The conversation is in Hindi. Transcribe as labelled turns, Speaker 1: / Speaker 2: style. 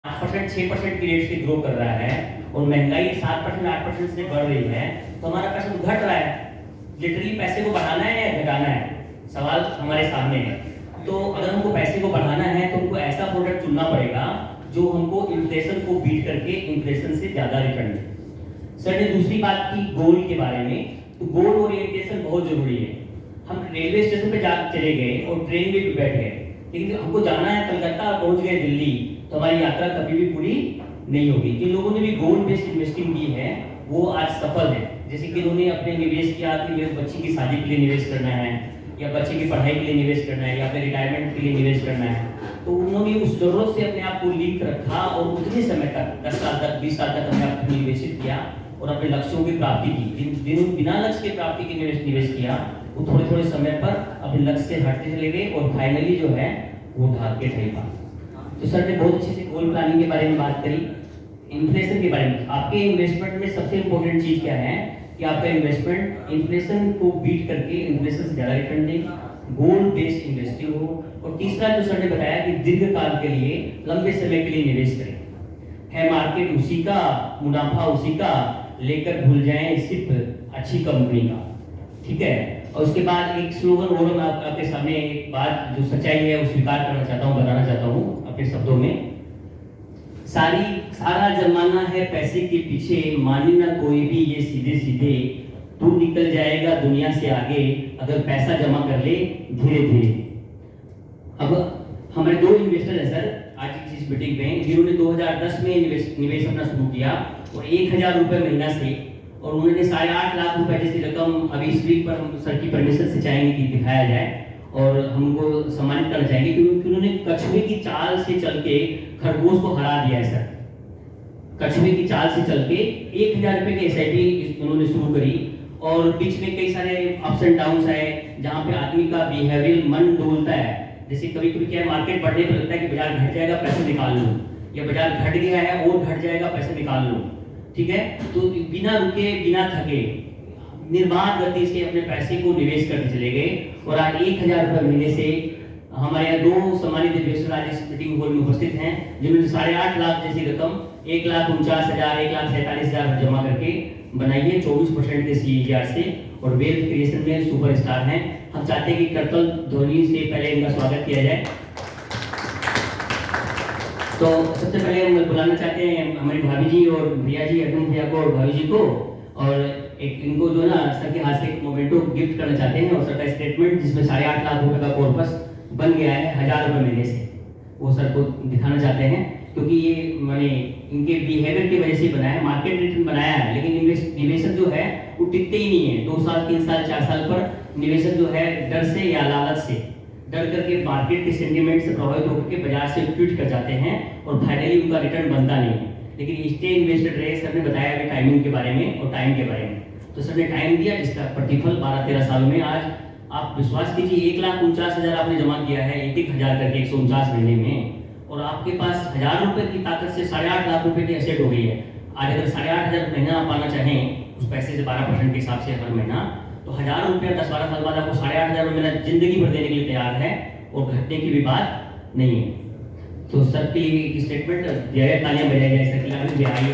Speaker 1: 5% 6% की रेट से ग्रो कर रहा है और महंगाई 7% 8% से बढ़ रही है, तो हमारा पैसा तो घट रहा है। लिटरली पैसे को बढ़ाना है या घटाना है, सवाल हमारे सामने है। तो अगर हमको पैसे को बढ़ाना है तो हमको ऐसा प्रोडक्ट चुनना पड़ेगा जो हमको इन्फ्लेशन को बीट करके इन्फ्लेशन से ज़्यादा रिटर्न दे। सर ने दूसरी बात की गोल के बारे में, तो गोल ओरिएंटेशन बहुत जरूरी है। हम रेलवे स्टेशन पे जा चले गए और ट्रेन में भी बैठ गए, लेकिन हमको जाना है कलकत्ता, पहुंच गए दिल्ली, तो हमारी यात्रा कभी भी पूरी नहीं होगी। जिन लोगों ने भी गोल बेस्ड इन्वेस्टिंग की है वो आज सफल है। जैसे कि उन्होंने अपने निवेश किया कि मेरे बच्चे की शादी के लिए निवेश करना है, या बच्चे की पढ़ाई के लिए निवेश करना है, या फिर रिटायरमेंट के लिए निवेश करना है, तो उन्होंने उस जरूरत से अपने आप को लिंक रखा और उतने समय तक 10 साल तक 20 साल तक अपने आप को निवेशित किया और अपने लक्ष्यों की प्राप्ति की। जिन बिना लक्ष्य की प्राप्ति के निवेश किया वो थोड़े थोड़े समय पर अपने लक्ष्य से हटते चले गए और फाइनली जो है वो ढाल के ठहर पा। तो सर ने बहुत अच्छे से गोल प्लानिंग के बारे में बात करी, इन्फ्लेशन के बारे में। आपके इन्वेस्टमेंट में सबसे इंपॉर्टेंट चीज क्या है कि आपका इन्वेस्टमेंट इन्फ्लेशन को बीट करके इन्फ्लेशन से ज्यादा रिटर्न दे, गोल बेस्ड इन्वेस्टिंग हो। और तीसरा जो सर ने बताया कि दीर्घकाल के लिए, लंबे समय के लिए निवेश करें। है मार्केट उसी का, मुनाफा उसी का, लेकर भूल जाएं सिर्फ अच्छी कंपनी का। ठीक है। और उसके बाद एक स्लोगन और मैं आपके सामने एक बात जो सच्चाई है वो स्वीकार करना चाहता हूँ, बताना चाहता हूँ अपने शब्दों में। सारा जमाना है पैसे के पीछे, माने ना कोई भी ये सीधे सीधे, तू निकल जाएगा दुनिया से आगे अगर पैसा जमा कर ले धीरे धीरे। अब हमारे दो इन्वेस्टर हैं सर आज की इस मीटिंग में, जिन्होंने 2010 में निवेश अपना शुरू किया और 1000 रुपये महीना से, और उन्होंने 8.5 लाख रुपए जैसी रकम अभी स्क्रीन पर हम सर की परमिशन से चाहेंगे कि दिखाया जाए और हमको सम्मानित करना चाहेंगे क्योंकि उन्होंने कछुए की चाल से चल के खरगोश को हरा दिया है सर। कछुए की चाल से चल के 1000 रुपए की एसआईपी उन्होंने शुरू करी और बीच में कई सारे अप्स एंड डाउन्स आए जहाँ पे आदमी का बिहेवियर मन डोलता है। जैसे कभी कभी क्या है, मार्केट बढ़ने पर लगता है कि बाजार घट जाएगा पैसे निकाल लूँ, या बाजार घट गया है और घट जाएगा पैसे निकाल लूँ। ठीक है। तो बिना रुके बिना थके निर्बाध गति से अपने पैसे को निवेश करते चले गए और आज 1000 रुपये महीने से हमारे यहाँ दो सम्मानित इन्वेस्टर आज इस मीटिंग हॉल में उपस्थित हैं, जिन्होंने 8.5 लाख जैसी रकम 1,49,000 1,47,000 जमा करके बनाई है 24% के CAGR से और वेल्थ क्रिएशन में सुपरस्टार हैं। हम चाहते हैं कि करतल ध्वनि से पहले इनका स्वागत किया जाए। तो सबसे पहले हम बुलाना चाहते हैं हमारी भाभी जी और भैया जी, अर्जुन भैया को और भाभी जी को, और एक इनको जो ना सर के हाथ से एक मोमेंटो गिफ्ट करना चाहते हैं और सर का स्टेटमेंट जिसमें 8.5 लाख रुपए का कॉर्पस बन गया है 1000 रुपये महीने से, वो सर को दिखाना चाहते हैं क्योंकि ये मैंने इनके बिहेवियर की वजह से बनाया है। मार्केट रिटर्न बनाया है लेकिन निवेशक जो है वो टिकते ही नहीं है। 2 साल 3 साल 4 साल पर निवेशक जो है डर से या लालच से डर करके मार्केट के सेंटिमेंट से प्रभावित होकर के बाजार से क्विट कर जाते हैं और फाइनली उनका रिटर्न बनता नहीं है। लेकिन स्टे इन्वेस्टेड रहे। सर ने बताया अभी टाइमिंग के बारे में और टाइम के बारे में, तो सर ने टाइम दिया जिसका प्रतिफल 12-13 साल में आज आप विश्वास कीजिए 1,49,000 आपने जमा किया है 1,000 करके 149 महीने में, और आपके पास 1000 रुपए की ताकत से 8.5 लाख रुपए की एसेट हो गई है। आज अगर 8,500 महीना आप पाना चाहें उस पैसे से 12% के हिसाब से हर महीना, तो 1000 रुपया 10-12 साल बाद आपको 8,500 महीना जिंदगी भर देने के लिए तैयार है और घटने की भी बात नहीं है। तो सर के लिए एक स्टेटमेंट दिया है, तालियां बजाई जाए सर के लिए।